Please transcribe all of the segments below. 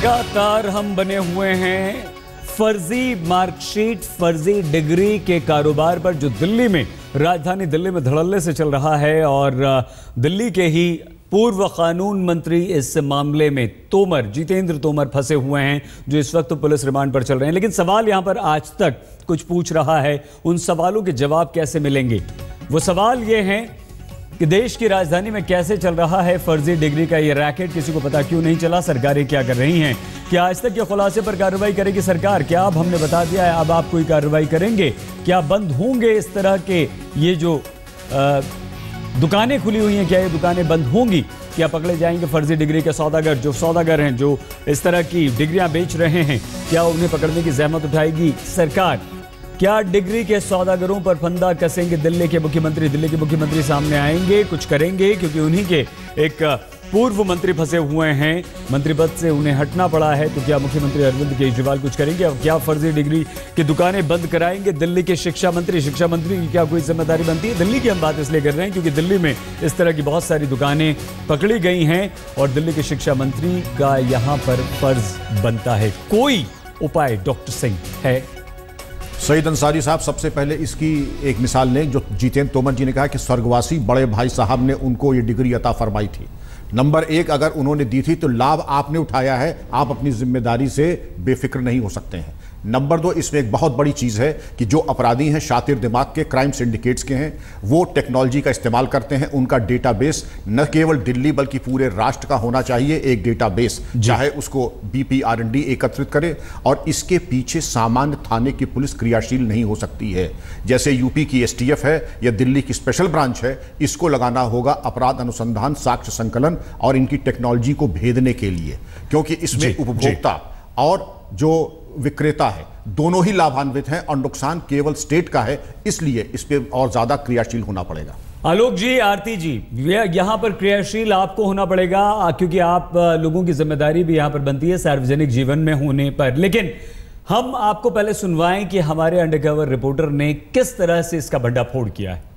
लगातार हम बने हुए हैं फर्जी मार्कशीट, फर्जी डिग्री के कारोबार पर, जो दिल्ली में, राजधानी दिल्ली में धड़ल्ले से चल रहा है। और दिल्ली के ही पूर्व कानून मंत्री इस मामले में तोमर, जितेंद्र तोमर फंसे हुए हैं, जो इस वक्त पुलिस रिमांड पर चल रहे हैं। लेकिन सवाल यहां पर आज तक कुछ पूछ रहा है, उन सवालों के जवाब कैसे मिलेंगे? वो सवाल ये हैं कि देश की राजधानी में कैसे चल रहा है फर्जी डिग्री का ये रैकेट, किसी को पता क्यों नहीं चला? सरकारें क्या कर रही हैं? क्या आज तक के खुलासे पर कार्रवाई करेगी सरकार? क्या अब हमने बता दिया है, अब आप कोई कार्रवाई करेंगे? क्या बंद होंगे इस तरह के ये जो दुकानें खुली हुई हैं, क्या ये दुकानें बंद होंगी? क्या पकड़े जाएंगे फर्जी डिग्री के सौदागर, जो सौदागर हैं, जो इस तरह की डिग्रियां बेच रहे हैं? क्या उन्हें पकड़ने की जहमत उठाएगी सरकार? क्या डिग्री के सौदागरों पर फंदा कसेंगे दिल्ली के मुख्यमंत्री? दिल्ली के मुख्यमंत्री सामने आएंगे, कुछ करेंगे, क्योंकि उन्हीं के एक पूर्व मंत्री फंसे हुए हैं, मंत्री पद से उन्हें हटना पड़ा है। तो क्या मुख्यमंत्री अरविंद केजरीवाल कुछ करेंगे? अब क्या फर्जी डिग्री की दुकानें बंद कराएंगे दिल्ली के शिक्षा मंत्री? शिक्षा मंत्री की क्या कोई जिम्मेदारी बनती है? दिल्ली की हम बात इसलिए कर रहे हैं क्योंकि दिल्ली में इस तरह की बहुत सारी दुकानें पकड़ी गई हैं और दिल्ली के शिक्षा मंत्री का यहां पर फर्ज बनता है। कोई उपाय डॉक्टर सिंह है? सईद अंसारी साहब, सबसे पहले इसकी एक मिसाल लें जो जितेंद्र तोमर जी ने कहा कि स्वर्गवासी बड़े भाई साहब ने उनको ये डिग्री अता फरमाई थी। नंबर एक, अगर उन्होंने दी थी तो लाभ आपने उठाया है, आप अपनी जिम्मेदारी से बेफिक्र नहीं हो सकते हैं। नंबर दो, इसमें एक बहुत बड़ी चीज़ है कि जो अपराधी हैं, शातिर दिमाग के, क्राइम सिंडिकेट्स के हैं, वो टेक्नोलॉजी का इस्तेमाल करते हैं। उनका डेटाबेस न केवल दिल्ली बल्कि पूरे राष्ट्र का होना चाहिए एक डेटाबेस, चाहे उसको BPRND एकत्रित करे। और इसके पीछे सामान्य थाने की पुलिस क्रियाशील नहीं हो सकती है। जैसे यूपी की STF है या दिल्ली की स्पेशल ब्रांच है, इसको लगाना होगा अपराध अनुसंधान, साक्ष्य संकलन और इनकी टेक्नोलॉजी को भेदने के लिए, क्योंकि इसमें उपभोक्ता और जो विक्रेता है दोनों ही लाभान्वित हैं और नुकसान केवल स्टेट का है। इसलिए इस पे और ज्यादा क्रियाशील होना पड़ेगा। आलोक जी, आरती जी, यहां पर क्रियाशील आपको होना पड़ेगा क्योंकि आप लोगों की जिम्मेदारी भी यहां पर बनती है सार्वजनिक जीवन में होने पर। लेकिन हम आपको पहले सुनवाएं कि हमारे अंडरकवर रिपोर्टर ने किस तरह से इसका भंडाफोड़ किया है।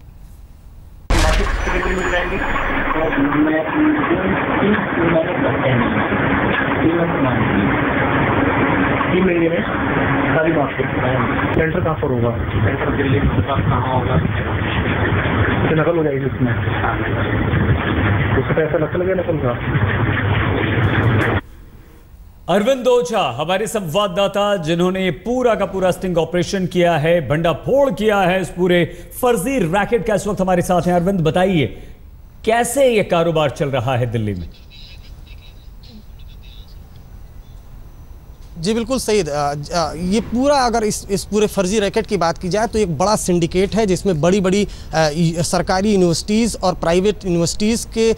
महीने में सारी मार्केट सेंटर कहाँ पर होगा? सेंटर दिल्ली में कहाँ होगा? नकल हो जाएगी उसमें, उसका पैसा नकल लगेगा, नकल का। अरविंद ओझा हमारे संवाददाता, जिन्होंने ये पूरा का पूरा स्टिंग ऑपरेशन किया है, भंडाफोड़ किया है इस पूरे फर्जी रैकेट का, इस वक्त हमारे साथ हैं। अरविंद, बताइए कैसे ये कारोबार चल रहा है दिल्ली में? जी बिल्कुल सईद, ये पूरा अगर इस पूरे फर्जी रैकेट की बात की जाए तो एक बड़ा सिंडिकेट है जिसमें बड़ी बड़ी सरकारी यूनिवर्सिटीज़ और प्राइवेट यूनिवर्सिटीज़ के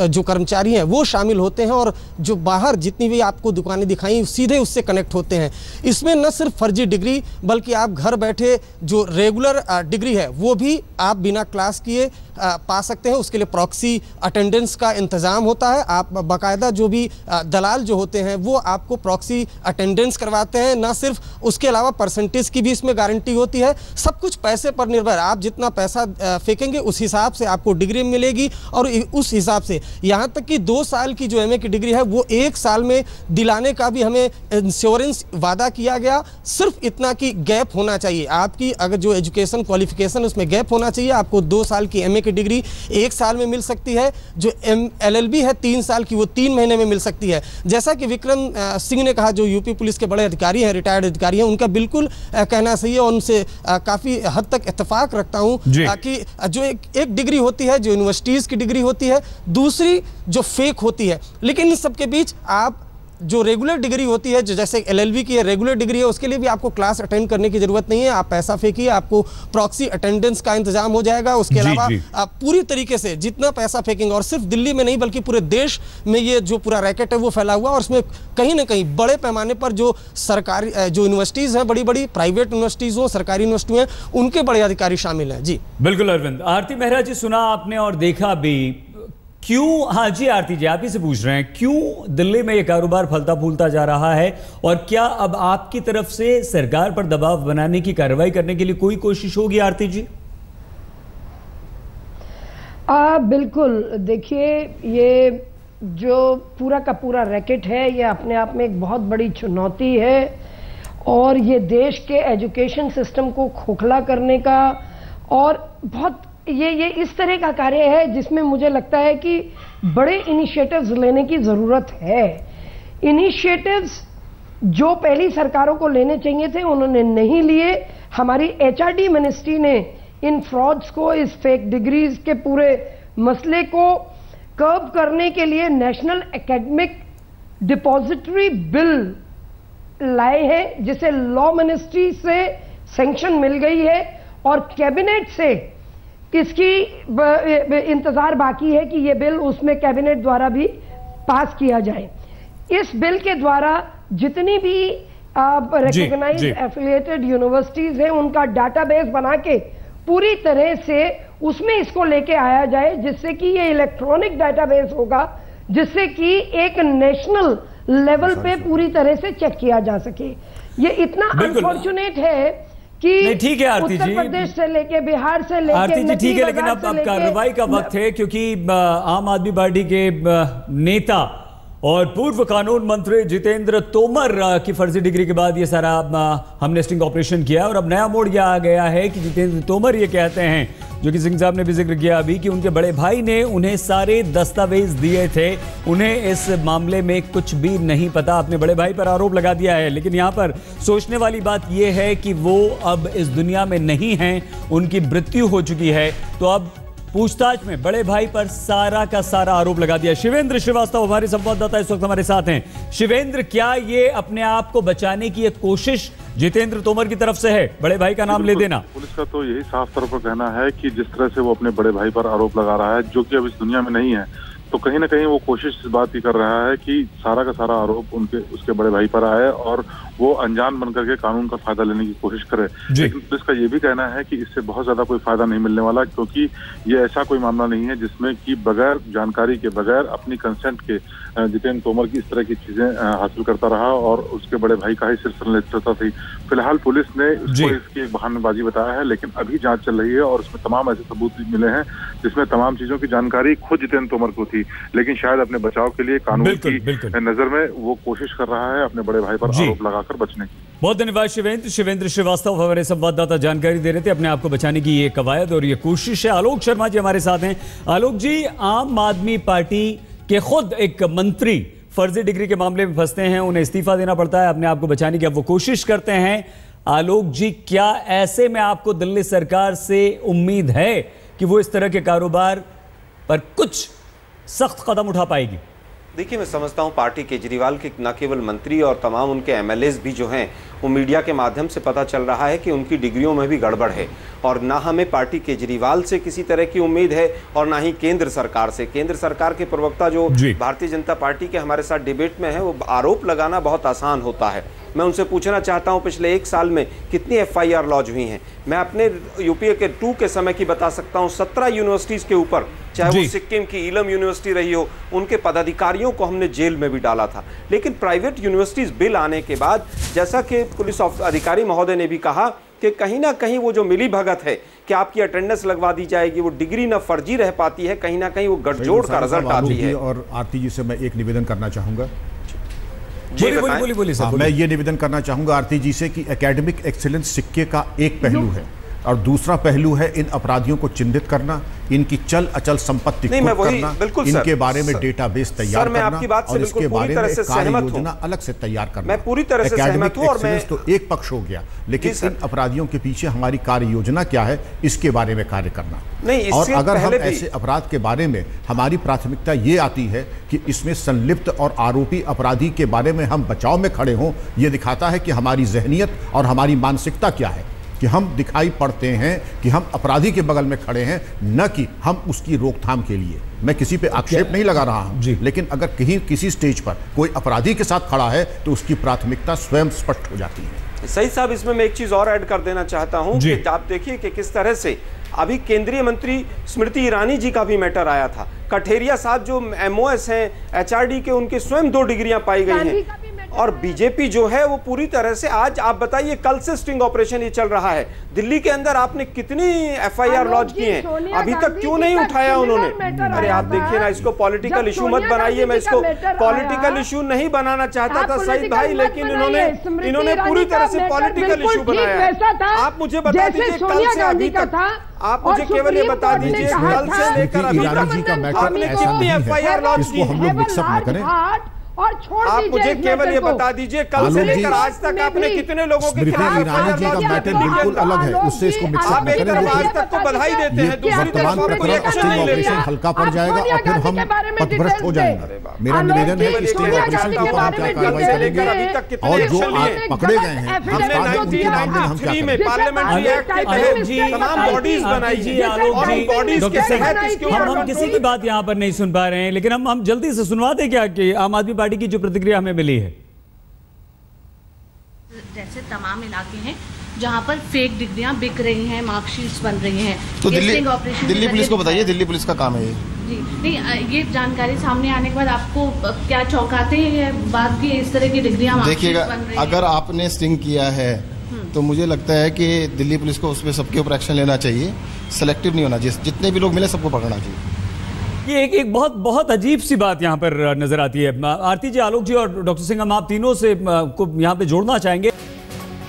जो कर्मचारी हैं वो शामिल होते हैं और जो बाहर जितनी भी आपको दुकानें दिखाई सीधे उससे कनेक्ट होते हैं। इसमें न सिर्फ फर्जी डिग्री बल्कि आप घर बैठे जो रेगुलर डिग्री है वो भी आप बिना क्लास किए पा सकते हैं। उसके लिए प्रॉक्सी अटेंडेंस का इंतज़ाम होता है। आप बाकायदा जो भी दलाल जो होते हैं वो आपको प्रॉक्सी अटेंडेंस करवाते हैं। ना सिर्फ उसके अलावा परसेंटेज की भी इसमें गारंटी होती है। सब कुछ पैसे पर निर्भर, आप जितना पैसा फेंकेंगे उस हिसाब से आपको डिग्री मिलेगी और उस हिसाब से यहाँ तक कि 2 साल की जो MA की डिग्री है वो 1 साल में दिलाने का भी हमें इंश्योरेंस वादा किया गया। सिर्फ इतना कि गैप होना चाहिए आपकी, अगर जो एजुकेशन क्वालिफिकेशन उसमें गैप होना चाहिए। आपको 2 साल की MA की डिग्री 1 साल में मिल सकती है। जो LLB है 3 साल की, वो 3 महीने में मिल सकती है। जैसा कि विक्रम सिंह ने कहा, जो यूपी पुलिस के बड़े अधिकारी हैं, रिटायर्ड अधिकारी हैं, उनका बिल्कुल कहना सही है और उनसे काफ़ी हद तक इत्तेफाक रखता हूं कि जो एक डिग्री होती है, जो यूनिवर्सिटीज़ की डिग्री होती है, दूसरी जो फेक होती है। लेकिन इस सब के बीच आप जो रेगुलर डिग्री होती है, जो जैसे LLB की है रेगुलर डिग्री है, उसके लिए भी आपको क्लास अटेंड करने की जरूरत नहीं है। आप पैसा फेंकिए, आपको प्रॉक्सी अटेंडेंस का इंतजाम हो जाएगा। उसके अलावा आप पूरी तरीके से जितना पैसा फेंकेंगे, और सिर्फ दिल्ली में नहीं बल्कि पूरे देश में ये जो पूरा रैकेट है वो फैला हुआ, और उसमें कहीं ना कहीं बड़े पैमाने पर जो सरकारी जो यूनिवर्सिटीज़ हैं, बड़ी बड़ी प्राइवेट यूनिवर्सिटीज़ हो, सरकारी यूनिवर्सिटी हैं, उनके बड़े अधिकारी शामिल हैं। जी बिल्कुल अरविंद। आरती मेहरा जी, सुना आपने और देखा भी, क्यों? हाँ जी आरती जी, आप ही से पूछ रहे हैं, क्यों दिल्ली में ये कारोबार फलता फूलता जा रहा है और क्या अब आपकी तरफ से सरकार पर दबाव बनाने की कार्रवाई करने के लिए कोई कोशिश होगी? आरती जी बिल्कुल, देखिए ये जो पूरा का पूरा रैकेट है, ये अपने आप में एक बहुत बड़ी चुनौती है और ये देश के एजुकेशन सिस्टम को खोखला करने का और बहुत ये इस तरह का कार्य है जिसमें मुझे लगता है कि बड़े इनिशिएटिव्स लेने की ज़रूरत है। इनिशिएटिव्स जो पहली सरकारों को लेने चाहिए थे उन्होंने नहीं लिए। हमारी HRD मिनिस्ट्री ने इन फ्रॉड्स को, इस फेक डिग्रीज के पूरे मसले को कर्ब करने के लिए नेशनल एकेडमिक डिपॉजिटरी बिल लाए हैं, जिसे लॉ मिनिस्ट्री से सैंक्शन मिल गई है और कैबिनेट से इसकी इंतजार बाकी है कि ये बिल उसमें कैबिनेट द्वारा भी पास किया जाए। इस बिल के द्वारा जितनी भी रिकॉग्नाइज्ड एफिलिएटेड यूनिवर्सिटीज हैं उनका डाटाबेस बना के पूरी तरह से उसमें इसको लेके आया जाए, जिससे कि ये इलेक्ट्रॉनिक डाटाबेस होगा, जिससे कि एक नेशनल लेवल पे पूरी तरह से चेक किया जा सके। ये इतना अनफॉर्चुनेट है कि ठीक है आरती उत्तर जी, प्रदेश से लेके बिहार से लेके आरती जी ठीक है, लेकिन अब कार्रवाई का वक्त है क्योंकि आम आदमी पार्टी के नेता और पूर्व कानून मंत्री जितेंद्र तोमर की फर्जी डिग्री के बाद ये सारा हमनेस्टिंग ऑपरेशन किया और अब नया मोड़ यह आ गया है कि जितेंद्र तोमर ये कहते हैं, जो कि सिंह साहब ने भी जिक्र किया अभी, कि उनके बड़े भाई ने उन्हें सारे दस्तावेज दिए थे, उन्हें इस मामले में कुछ भी नहीं पता। अपने बड़े भाई पर आरोप लगा दिया है, लेकिन यहाँ पर सोचने वाली बात यह है कि वो अब इस दुनिया में नहीं हैं, उनकी मृत्यु हो चुकी है, तो अब पूछताछ में बड़े भाई पर सारा का सारा आरोप लगा दिया। शिवेंद्र श्रीवास्तव हमारे संवाददाता इस वक्त हमारे साथ हैं। शिवेंद्र, क्या ये अपने आप को बचाने की एक कोशिश जितेंद्र तोमर की तरफ से है, बड़े भाई का नाम ले देना? पुलिस का तो यही साफ तौर पर कहना है कि जिस तरह से वो अपने बड़े भाई पर आरोप लगा रहा है, जो कि अब इस दुनिया में नहीं है, तो कहीं ना कहीं वो कोशिश इस बात की कर रहा है कि सारा का सारा आरोप उसके बड़े भाई पर आए और वो अनजान बनकर के कानून का फायदा लेने की कोशिश करे। लेकिन पुलिस का ये भी कहना है कि इससे बहुत ज्यादा कोई फायदा नहीं मिलने वाला, क्योंकि ये ऐसा कोई मामला नहीं है जिसमें कि बगैर जानकारी के, बगैर अपनी कंसेंट के जितेंद्र तोमर की इस तरह की चीजें हासिल करता रहा और उसके बड़े भाई का ही सिर्फ संलिप्तता थी। फिलहाल पुलिस ने इसको इसकी एक बहानेबाजी बताया है, लेकिन अभी जांच चल रही है और उसमें तमाम ऐसे सबूत मिले हैं जिसमें तमाम चीजों की जानकारी खुद जितेंद्र तोमर को थी, लेकिन शायद अपने बचाव के लिए कानून की नजर में वो कोशिश कर रहा है अपने बड़े भाई पर आरोप लगाकर बचने की। बहुत धन्यवाद शिवेंद्र श्रीवास्तव हमारे संवाददाता जानकारी दे रहे थे अपने आप को बचाने की ये कवायद और ये कोशिश है। आलोक शर्मा जी हमारे साथ हैं। आलोक जी, आम आदमी पार्टी के खुद एक मंत्री फर्जी डिग्री के मामले में फंसते हैं, उन्हें इस्तीफा देना पड़ता है अपने आप को बचाने की, अब वो कोशिश करते हैं। आलोक जी, क्या ऐसे में आपको दिल्ली सरकार से उम्मीद है कि वो इस तरह के कारोबार पर कुछ सख्त कदम उठा पाएगी? देखिए, मैं समझता हूं पार्टी केजरीवाल के न केवल मंत्री और तमाम उनके एमएलएज भी जो हैं वो मीडिया के माध्यम से पता चल रहा है कि उनकी डिग्रियों में भी गड़बड़ है और ना हमें पार्टी केजरीवाल से किसी तरह की उम्मीद है और ना ही केंद्र सरकार से। केंद्र सरकार के प्रवक्ता जो भारतीय जनता पार्टी के हमारे साथ डिबेट में है, वो आरोप लगाना बहुत आसान होता है। मैं उनसे पूछना चाहता हूं पिछले 1 साल में कितनी FIR लॉन्च हुई हैं। मैं अपने यूपीए के 2 के समय की बता सकता हूं। 17 यूनिवर्सिटीज़ के ऊपर, चाहे वो सिक्किम की इलम यूनिवर्सिटी रही हो, उनके पदाधिकारियों को हमने जेल में भी डाला था। लेकिन प्राइवेट यूनिवर्सिटीज़ बिल आने के बाद, जैसा कि पुलिस अधिकारी महोदय ने भी कहा कि कहीं ना कहीं वो जो मिली भगत है कि आपकी अटेंडेंस लगवा दी जाएगी, वो डिग्री ना फर्जी रह पाती है, कहीं ना कहीं वो गठजोड़ का रिजल्ट आती है। और आरती जी से मैं एक निवेदन करना चाहूंगा। बोलिए। मैं ये निवेदन करना चाहूंगा आरती जी से कि एकेडमिक एक्सीलेंस सिक्के का एक पहलू है और दूसरा पहलू है इन अपराधियों को चिन्हित करना, इनकी चल अचल संपत्ति करना, इनके बारे में डेटाबेस तैयार करना और इसके बारे में कार्य योजना अलग से तैयार करना। मैं पूरी तरह से सहमत हूं। और मैं तो एक पक्ष हो गया, लेकिन इन अपराधियों के पीछे हमारी कार्य योजना क्या है, इसके बारे में कार्य करना नहीं। और अगर हम ऐसे अपराध के बारे में, हमारी प्राथमिकता ये आती है कि इसमें संलिप्त और आरोपी अपराधी के बारे में हम बचाव में खड़े हों, ये दिखाता है कि हमारी जहनियत और हमारी मानसिकता क्या है, कि हम दिखाई पड़ते हैं कि हम अपराधी के बगल में खड़े हैं, न कि हम उसकी रोकथाम के लिए। मैं किसी पे आक्षेप नहीं लगा रहा हूं, लेकिन अगर कहीं किसी स्टेज पर कोई अपराधी के साथ खड़ा है तो उसकी प्राथमिकता स्वयं स्पष्ट हो जाती है। सही साहब, इसमें मैं एक चीज और ऐड कर देना चाहता हूं कि आप देखिए कि किस तरह से अभी केंद्रीय मंत्री स्मृति ईरानी जी का भी मैटर आया था। कठेरिया साहब जो MOS हैं HRD के, उनके स्वयं 2 डिग्रियां पाई गई हैं और बीजेपी जो है वो पूरी तरह से, आज आप बताइए, कल से स्टिंग ऑपरेशन ये चल रहा है दिल्ली के अंदर। आपने कितनी एफआईआर लॉन्च की हैं, अभी तक क्यों नहीं उठाया उन्होंने? अरे आप देखिए ना, इसको पॉलिटिकल इशू मत बनाइए। मैं इसको पॉलिटिकल इशू नहीं बनाना चाहता था सईद भाई, लेकिन इन्होंने पूरी तरह से पॉलिटिकल इशू बनाया। आप मुझे बता दीजिए कल से अभी तक, आप मुझे केवल ये बता दीजिए कल से लेकर अभी तक आपने कितनी एफआईआर लॉन्च की? हम लोग मिक्सअप न करें। और छोड़ आप मुझे केवल ये बता दीजिए कल से लेकर आज तक आपने कितने लोगों के खिलाफ ईरानी जी का मैटर बिल्कुल अलग है, उससे इसको मिक्सअप न करें। आज तक तो बधाई देते हैं, दूसरी तरफ कोई एक्शन नहीं लेते हैं। हल्का पड़ जाएगा और फिर हम पथभ्रष्ट हो जाएंगे। मेरा निवेदन है कि स्टिंग ऑपरेशन के ऊपर हम क्या कार्रवाई करेंगे और जो पकड़े गए हैं उनके मामले में हम क्या करेंगे। पार्लियामेंट्री एक्ट के तहत तमाम बॉडीज बनाई जी, और इन बॉडीज के तहत इसके ऊपर हम किसी की बात यहाँ पर नहीं सुन पा रहे हैं, लेकिन हम जल्दी से सुनवा दें क्या कि आम आदमी पार्टी की जो प्रतिक्रिया हमें मिली है। जैसे तमाम इलाके हैं जहां पर फेक डिग्रियां बिक रही हैं, मार्कशीट्स बन रही हैं, तो दिल्ली पुलिस को बताइए, दिल्ली पुलिस का काम है ये। जी नहीं, ये जानकारी सामने आने के बाद आपको क्या चौंकाते हैं ये बात की, इस तरह की डिग्रियां देखिएगा, अगर आपने स्टिंग किया है तो मुझे लगता है कि दिल्ली पुलिस को उसमें सबके ऊपर एक्शन लेना चाहिए, सेलेक्टिव नहीं होना चाहिए, जितने भी लोग मिले सबको पकड़ना चाहिए। ये एक बहुत अजीब सी बात यहाँ पर नजर आती है। आरती जी, आलोक जी और डॉक्टर सिंह, हम आप तीनों से को यहाँ पे जोड़ना चाहेंगे।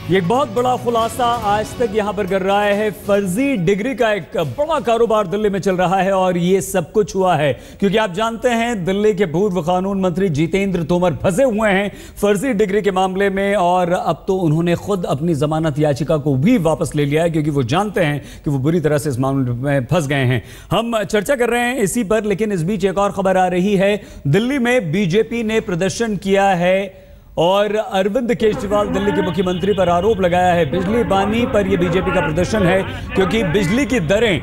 ये एक बहुत बड़ा खुलासा आज तक यहाँ पर कर रहा है। फर्जी डिग्री का एक बड़ा कारोबार दिल्ली में चल रहा है और ये सब कुछ हुआ है क्योंकि आप जानते हैं दिल्ली के पूर्व कानून मंत्री जितेंद्र तोमर फंसे हुए हैं फर्जी डिग्री के मामले में, और अब तो उन्होंने खुद अपनी जमानत याचिका को भी वापस ले लिया है क्योंकि वो जानते हैं कि वो बुरी तरह से इस मामले में फंस गए हैं। हम चर्चा कर रहे हैं इसी पर, लेकिन इस बीच एक और खबर आ रही है। दिल्ली में बीजेपी ने प्रदर्शन किया है और अरविंद केजरीवाल दिल्ली के मुख्यमंत्री पर आरोप लगाया है बिजली पानी पर। यह बीजेपी का प्रदर्शन है क्योंकि बिजली की दरें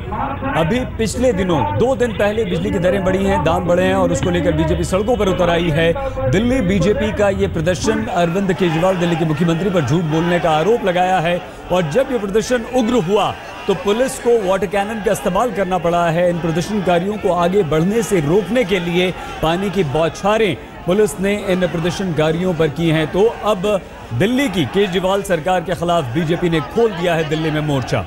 अभी पिछले दिनों 2 दिन पहले बिजली की दरें बढ़ी हैं, दाम बढ़े हैं और उसको लेकर बीजेपी सड़कों पर उतर आई है। दिल्ली बीजेपी का यह प्रदर्शन, अरविंद केजरीवाल दिल्ली के मुख्यमंत्री पर झूठ बोलने का आरोप लगाया है और जब यह प्रदर्शन उग्र हुआ तो पुलिस को वाटर कैनन का इस्तेमाल करना पड़ा है। इन प्रदर्शनकारियों को आगे बढ़ने से रोकने के लिए पानी की बौछारें पुलिस ने इन प्रदर्शनकारियों पर की हैं। तो अब दिल्ली की केजरीवाल सरकार के खिलाफ बीजेपी ने खोल दिया है दिल्ली में मोर्चा।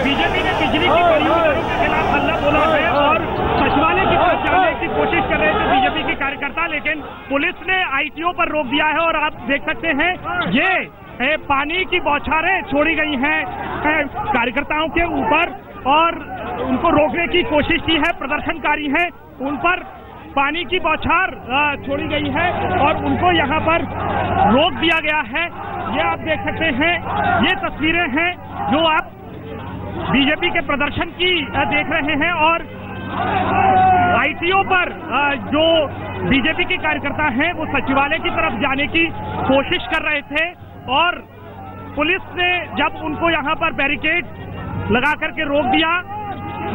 बीजेपी ने बिजली की परियोजनाओं के खिलाफ हल्ला बोला है और सचिवालय की तरफ जाने की कोशिश कर रहे थे बीजेपी के कार्यकर्ता, लेकिन पुलिस ने आईटीओ पर रोक दिया है। और आप देख सकते हैं ये पानी की बौछारें छोड़ी गई हैं कार्यकर्ताओं के ऊपर और उनको रोकने की कोशिश की है। प्रदर्शनकारी हैं उन पर पानी की बौछार छोड़ी गई है और उनको यहाँ पर रोक दिया गया है। ये आप देख सकते हैं, ये तस्वीरें हैं जो आप बीजेपी के प्रदर्शन की देख रहे हैं और आईटीओ पर जो बीजेपी के कार्यकर्ता हैं वो सचिवालय की तरफ जाने की कोशिश कर रहे थे और पुलिस ने जब उनको यहाँ पर बैरिकेड लगा करके रोक दिया,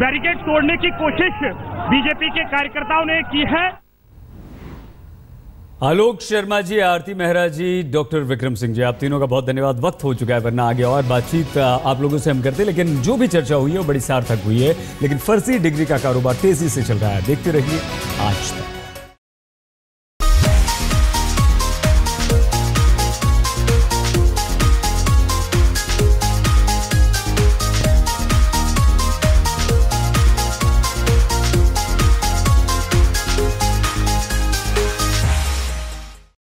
बैरिकेड तोड़ने की कोशिश बीजेपी के कार्यकर्ताओं ने की है। आलोक शर्मा जी, आरती मेहरा जी, डॉक्टर विक्रम सिंह जी, आप तीनों का बहुत धन्यवाद। वक्त हो चुका है वरना आगे और बातचीत आप लोगों से हम करते, लेकिन जो भी चर्चा हुई है वो बड़ी सार्थक हुई है। लेकिन फर्जी डिग्री का कारोबार तेजी से चल रहा है, देखते रहिए आज तक।